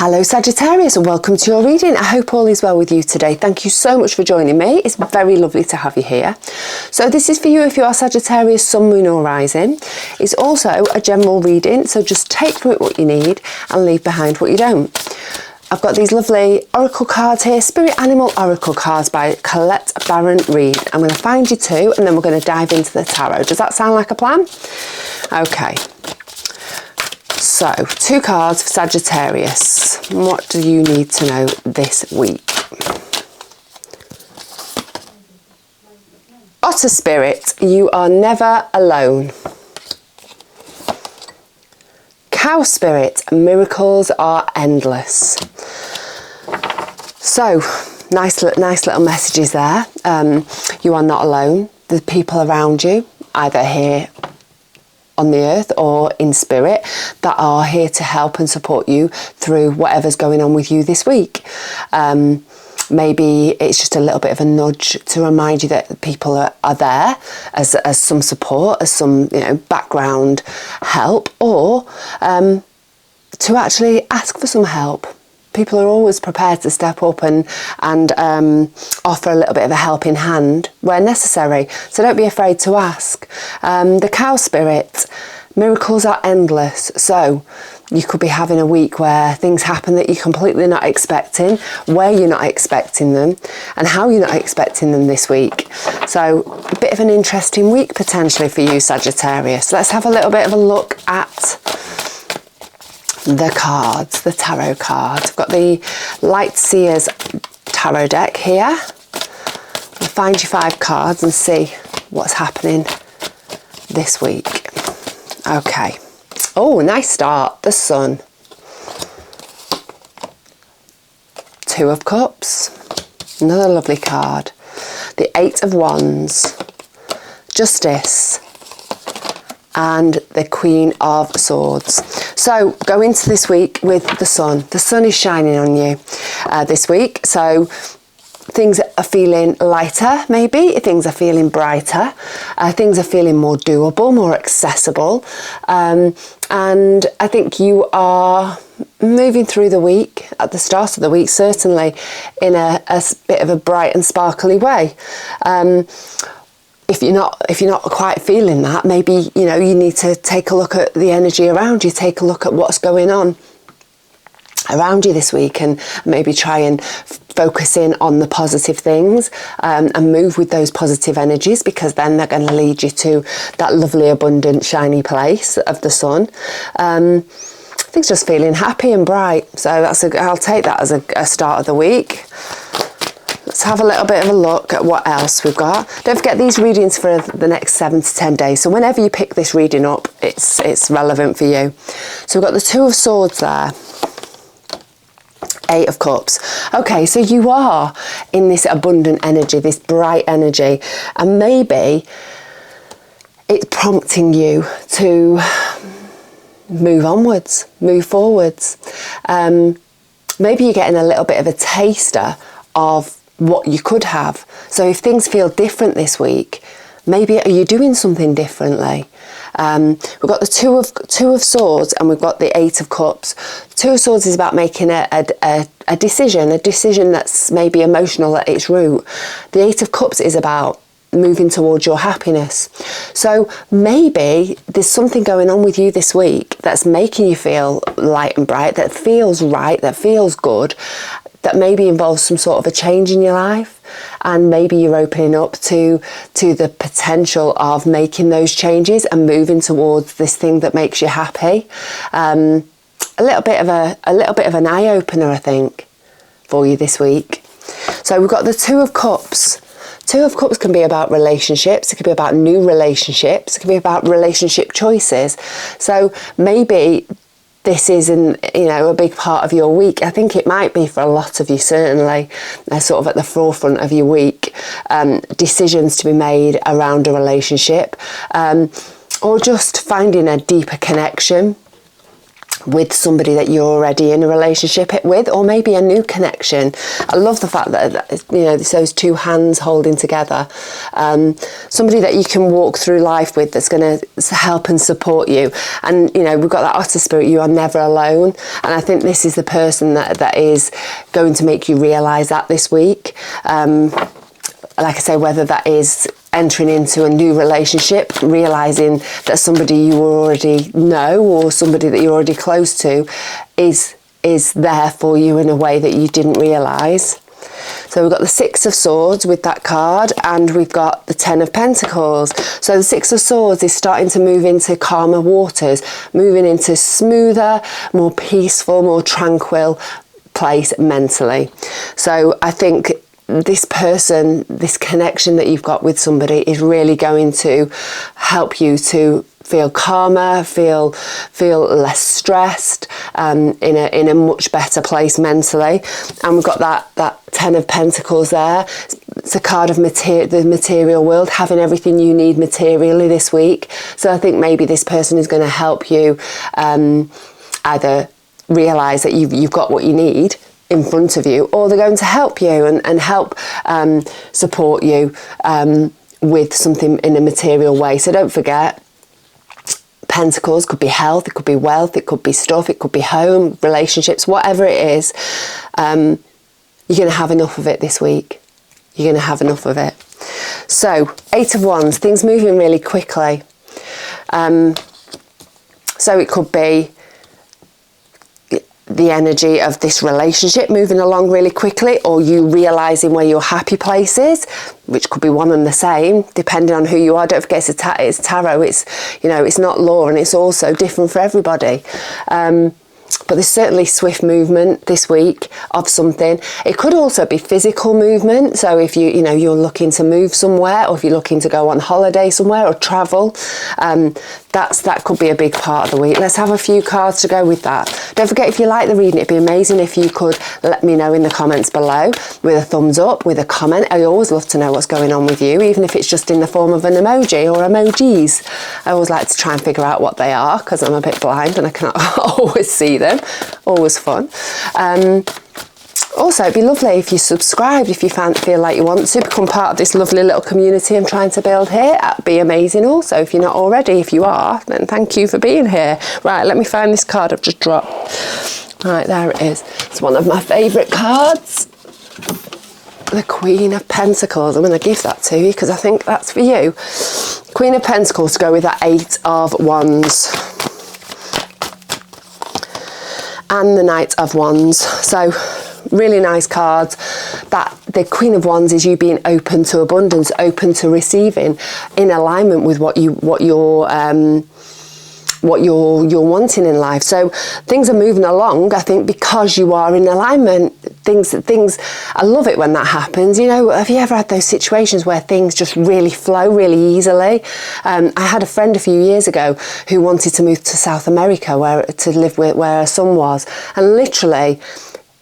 Hello Sagittarius and welcome to your reading. I hope all is well with you today. Thank you so much for joining me. It's very lovely to have you here. So this is for you if you are Sagittarius, Sun, Moon or Rising. It's also a general reading, so just take from it what you need and leave behind what you don't. I've got these lovely oracle cards here, Spirit Animal Oracle cards by Colette Baron Reid. I'm going to find you two and then we're going to dive into the tarot. Does that sound like a plan? Okay. So, two cards for Sagittarius. What do you need to know this week? Otter Spirit, you are never alone. Cow Spirit, miracles are endless. So, nice little messages there. You are not alone. The people around you, either here on the earth or in spirit, that are here to help and support you through whatever's going on with you this week. Maybe it's just a little bit of a nudge to remind you that people are there as some support, as some background help, or to actually ask for some help. People are always prepared to step up and offer a little bit of a helping hand where necessary. So don't be afraid to ask. The Cow Spirit, miracles are endless. So you could be having a week where things happen that you're completely not expecting, where you're not expecting them, and how you're not expecting them this week. So a bit of an interesting week potentially for you, Sagittarius. Let's have a little bit of a look at the cards, the tarot cards. I've got the Light Seers tarot deck here. I'll find you 5 cards and see what's happening this week. Okay. Oh, nice start. The Sun. 2 of Cups. Another lovely card. The 8 of Wands. Justice. And the Queen of Swords. So go into this week with the sun. The sun is shining on you this week. So things are feeling lighter, maybe. Things are feeling brighter. Things are feeling more doable, more accessible. And I think you are moving through the week, at the start of the week, certainly, in a bit of a bright and sparkly way. If you're not quite feeling that, maybe you need to take a look at the energy around you, take a look at what's going on around you this week, and maybe try and focus in on the positive things and move with those positive energies, because then they're going to lead you to that lovely, abundant, shiny place of the sun. Things just feeling happy and bright. So I'll take that as a start of the week. Let's have a little bit of a look at what else we've got. Don't forget these readings for the next 7 to 10 days. So whenever you pick this reading up, it's relevant for you. So we've got the 2 of Swords there. 8 of Cups. Okay, so you are in this abundant energy, this bright energy. And maybe it's prompting you to move onwards, move forwards. Maybe you're getting a little bit of a taster of what you could have. So if things feel different this week, maybe are you doing something differently? We've got the two of Swords and we've got the 8 of Cups. 2 of Swords is about making a decision that's maybe emotional at its root. The 8 of Cups is about moving towards your happiness. So maybe there's something going on with you this week that's making you feel light and bright, that feels right, that feels good, that maybe involves some sort of a change in your life, and maybe you're opening up to the potential of making those changes and moving towards this thing that makes you happy. A little bit of an eye opener, I think, for you this week. So we've got the 2 of Cups. 2 of Cups can be about relationships. It could be about new relationships. It could be about relationship choices. So maybe this isn't, a big part of your week. I think it might be for a lot of you, certainly, sort of at the forefront of your week. Decisions to be made around a relationship, or just finding a deeper connection with somebody that you're already in a relationship with, or maybe a new connection. I love the fact that it's those two hands holding together. Somebody that you can walk through life with, that's going to help and support you. And we've got that otter spirit. You are never alone. And I think this is the person that is going to make you realise that this week. Like I say, whether that is entering into a new relationship, realising that somebody you already know or somebody that you're already close to is there for you in a way that you didn't realise. So we've got the Six of Swords with that card, and we've got the Ten of Pentacles. So the Six of Swords is starting to move into calmer waters, moving into smoother, more peaceful, more tranquil place mentally. So I think this person, this connection that you've got with somebody is really going to help you to feel calmer, feel less stressed, in a much better place mentally. And we've got that Ten of Pentacles there. It's a card of the material world, having everything you need materially this week. So I think maybe this person is going to help you either realise that you've got what you need in front of you, or they're going to help you and help support you with something in a material way. So don't forget, Pentacles could be health, it could be wealth, it could be stuff, it could be home, relationships, whatever it is. You're going to have enough of it this week. You're going to have enough of it. So, Eight of Wands, things moving really quickly. So it could be the energy of this relationship moving along really quickly, or you realising where your happy place is, which could be one and the same, depending on who you are. Don't forget, it's tarot, it's not law, and it's also different for everybody. But there's certainly swift movement this week of something. It could also be physical movement. So if you're looking to move somewhere, or if you're looking to go on holiday somewhere or travel, that could be a big part of the week. Let's have a few cards to go with that. Don't forget, if you like the reading, it'd be amazing if you could let me know in the comments below with a thumbs up, with a comment. I always love to know what's going on with you, even if it's just in the form of an emoji or emojis. I always like to try and figure out what they are, because I'm a bit blind and I cannot always see them. Always fun. Also, it'd be lovely if you subscribed, if you feel like you want to become part of this lovely little community I'm trying to build here. That'd be amazing. Also, if you're not already, if you are, then thank you for being here. Right, let me find this card I've just dropped. Right, there it is. It's one of my favourite cards. The Queen of Pentacles. I'm going to give that to you because I think that's for you. Queen of Pentacles to go with that Eight of Wands. And the Knight of Wands. So really nice cards. That the Queen of Wands is you being open to abundance, open to receiving, in alignment with what you're wanting in life. So things are moving along, I think, because you are in alignment. Things, I love it when that happens. Have you ever had those situations where things just really flow really easily? I had a friend a few years ago who wanted to move to South America to live where her son was, and literally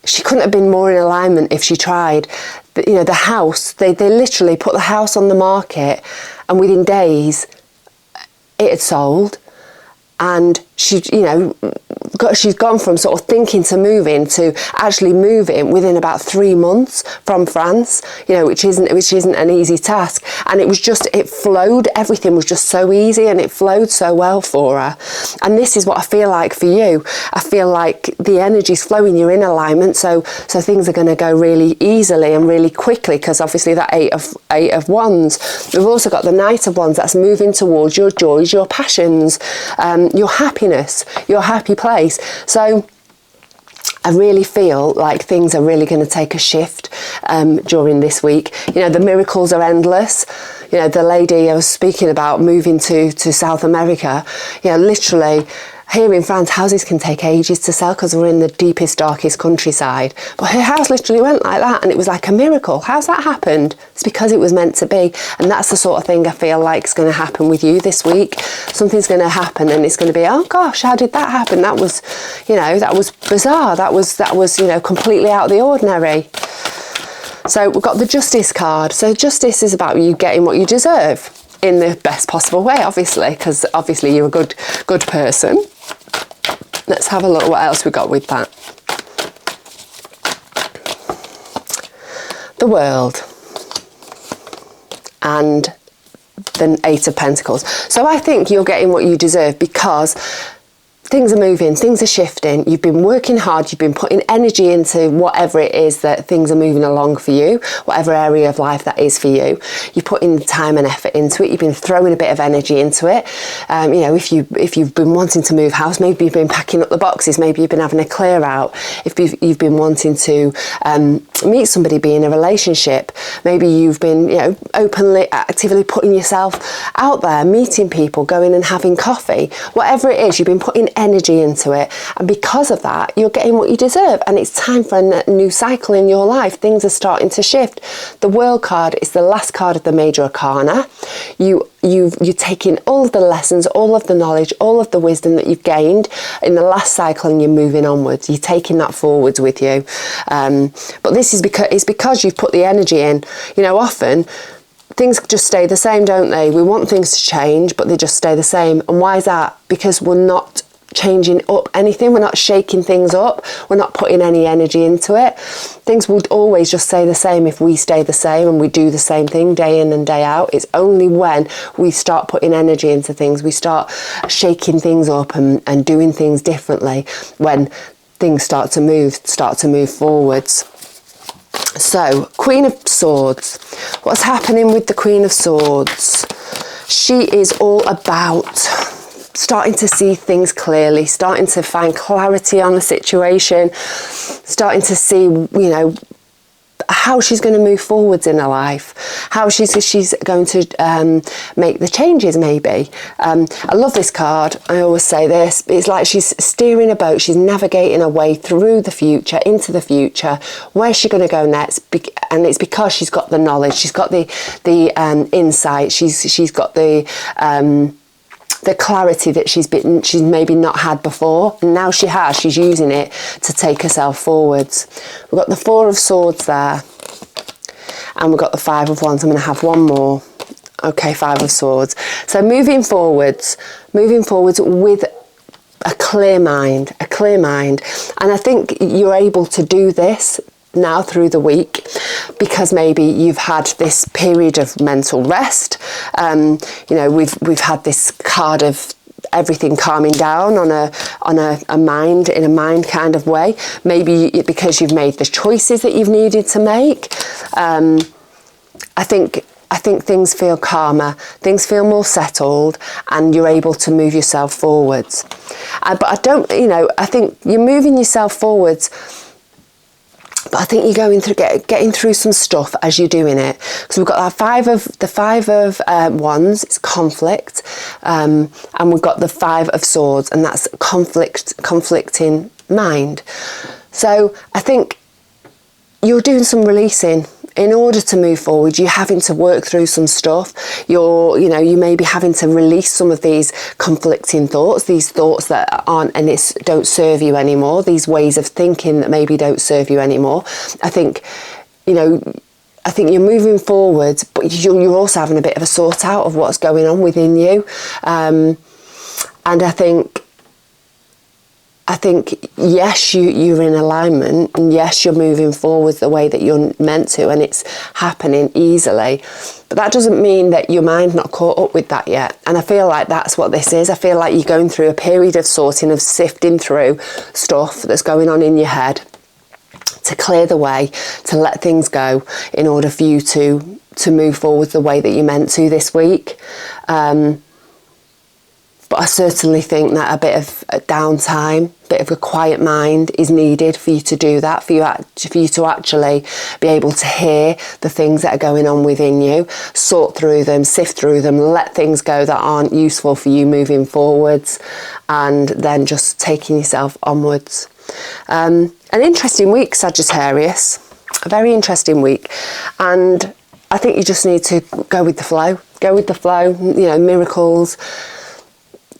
she couldn't have been more in alignment if she tried. The house, they literally put the house on the market, and within days it had sold. And she's gone from sort of thinking to moving to actually moving within about 3 months from France, which isn't an easy task. And it flowed, everything was just so easy, and it flowed so well for her. And this is what I feel like for you. I feel like the energy's flowing, you're in alignment, so things are going to go really easily and really quickly, because obviously that Eight of Wands. We've also got the Knight of Wands, that's moving towards your joys, your passions, your happiness, your happy place. So I really feel like things are really going to take a shift during this week. The miracles are endless. The lady I was speaking about moving to South America, literally here in France, houses can take ages to sell because we're in the deepest, darkest countryside. But her house literally went like that, and it was like a miracle. How's that happened? It's because it was meant to be. And that's the sort of thing I feel like is going to happen with you this week. Something's going to happen, and it's going to be, oh gosh, how did that happen? That was, that was bizarre. That was, completely out of the ordinary. So we've got the Justice card. So Justice is about you getting what you deserve in the best possible way, obviously, because obviously you're a good person. Let's have a look what else we got with that. The World and the Eight of Pentacles. So I think you're getting what you deserve because things are moving, things are shifting, you've been working hard, you've been putting energy into whatever it is that things are moving along for you, whatever area of life that is for you. You're putting time and effort into it, you've been throwing a bit of energy into it. You know, if you've been wanting to move house, maybe you've been packing up the boxes, maybe you've been having a clear out. If you've been wanting to meet somebody, be in a relationship, maybe you've been, you know, openly, actively putting yourself out there, meeting people, going and having coffee, whatever it is, you've been putting energy into it, and because of that you're getting what you deserve, and it's time for a new cycle in your life. Things are starting to shift. The World card is the last card of the major arcana. You're taking all of the lessons, all of the knowledge, all of the wisdom that you've gained in the last cycle, and you're moving onwards. You're taking that forwards with you, but this is because you've put the energy in. You know, often things just stay the same, don't they? We want things to change, but they just stay the same. And why is that? Because we're not changing up anything, we're not shaking things up, we're not putting any energy into it. Things would always just stay the same if we stay the same and we do the same thing day in and day out. It's only when we start putting energy into things, we start shaking things up and doing things differently, when things start to move forwards. So, Queen of Swords. What's happening with the Queen of Swords? She is all about starting to see things clearly, starting to find clarity on the situation, starting to see, you know, how she's going to move forwards in her life, how she's going to make the changes maybe. I love this card. I always say this. It's like she's steering a boat. She's navigating her way through the future, into the future. Where's she going to go next? And it's because she's got the knowledge. She's got the insight. She's got the clarity that she's maybe not had before, and now she has. She's using it to take herself forwards. We've got the Four of Swords there, and we've got the Five of Wands. I'm going to have one more. Okay, Five of Swords. So moving forwards with a clear mind, and I think you're able to do this now through the week because maybe you've had this period of mental rest. You know, we've had this card of everything calming down on a mind, in a mind kind of way, maybe because you've made the choices that you've needed to make. I think things feel calmer, things feel more settled, and you're able to move yourself forwards. But I think you're moving yourself forwards, but I think you're going through, getting through some stuff as you're doing it. Because we've got the Five of Wands, it's conflict, and we've got the Five of Swords, and that's conflicting mind. So I think you're doing some releasing. In order to move forward, you're having to work through some stuff. You may be having to release some of these conflicting thoughts, these thoughts that aren't and don't serve you anymore, these ways of thinking that maybe don't serve you anymore. I think you're moving forward, but you're also having a bit of a sort out of what's going on within you. And I think, yes, you're in alignment, and yes, you're moving forward the way that you're meant to, and it's happening easily. But that doesn't mean that your mind's not caught up with that yet. And I feel like that's what this is. I feel like you're going through a period of sorting, of sifting through stuff that's going on in your head to clear the way, to let things go in order for you to move forward the way that you're meant to this week. But I certainly think that a bit of a downtime, a bit of a quiet mind is needed for you to do that, for you to actually be able to hear the things that are going on within you, sort through them, sift through them, let things go that aren't useful for you moving forwards, and then just taking yourself onwards. An interesting week, Sagittarius, a very interesting week. And I think you just need to go with the flow, miracles.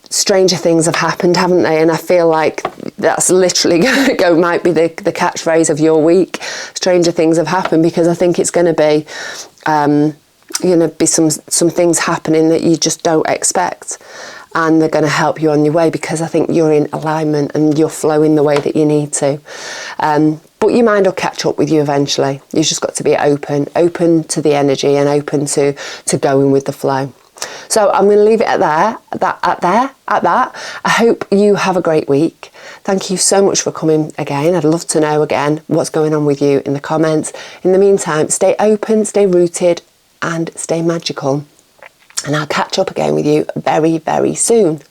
Stranger things have happened, haven't they? And I feel like that's literally might be the catchphrase of your week. Stranger things have happened, because I think it's going to be, some things happening that you just don't expect. and they're going to help you on your way, because I think you're in alignment and you're flowing the way that you need to. But your mind will catch up with you eventually. You've just got to be open to the energy and open to going with the flow. So I'm going to leave it at that. I hope you have a great week. Thank you so much for coming again. I'd love to know again what's going on with you in the comments. In the meantime, stay open, stay rooted, and stay magical. And I'll catch up again with you very, very soon.